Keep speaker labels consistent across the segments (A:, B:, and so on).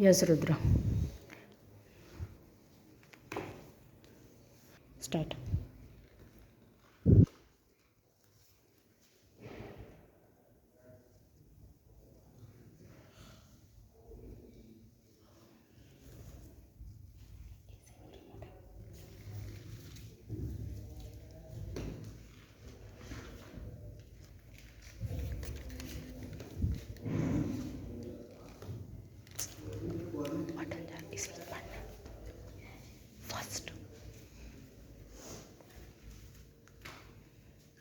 A: Yes રુદ્ર. Start. First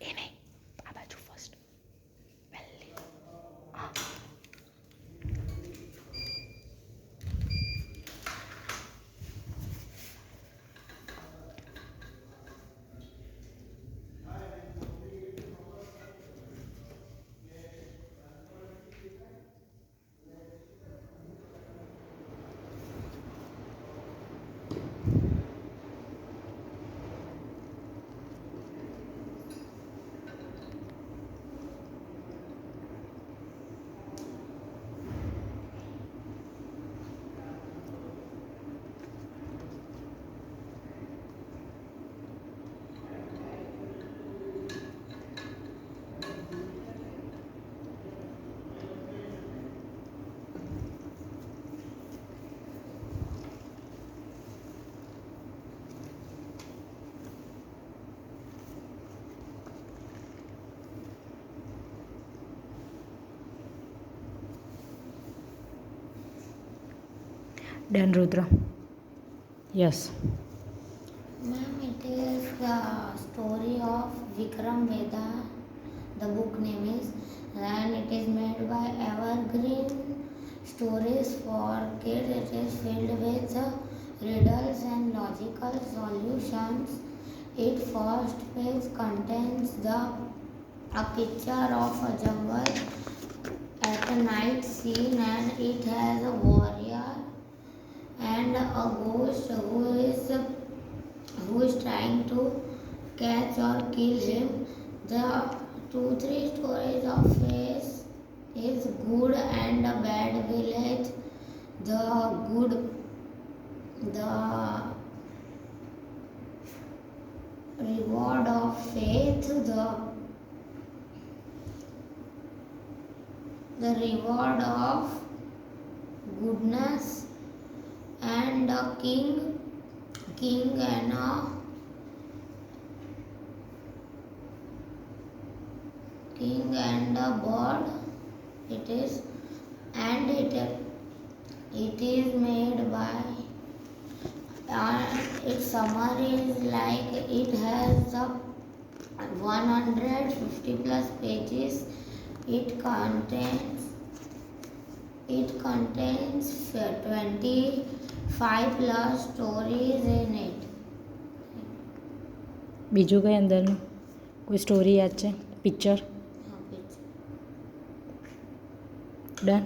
A: એ નહીં, આ બાજુ ફર્સ્ટ પહેલી. હા. Done, Rudra. Yes.
B: Ma'am, it is the story of Vikram Veda. The book name is, and it is made by Evergreen Stories for Kids. It is filled with riddles and logical solutions. Its first page contains a picture of a jungle at a night scene, and it has a warrior and a ghost who is trying to catch or kill him. The 2-3 stories of face is good and a bad village. The reward of faith, the reward of goodness, and a king and a bird. It is made by its summary is like it has 150 plus pages. It contains 25 plus stories in it.
A: બીજું કઈ અંદરનું કોઈ story યાદ છે? Picture.
B: હા, picture.
A: Done.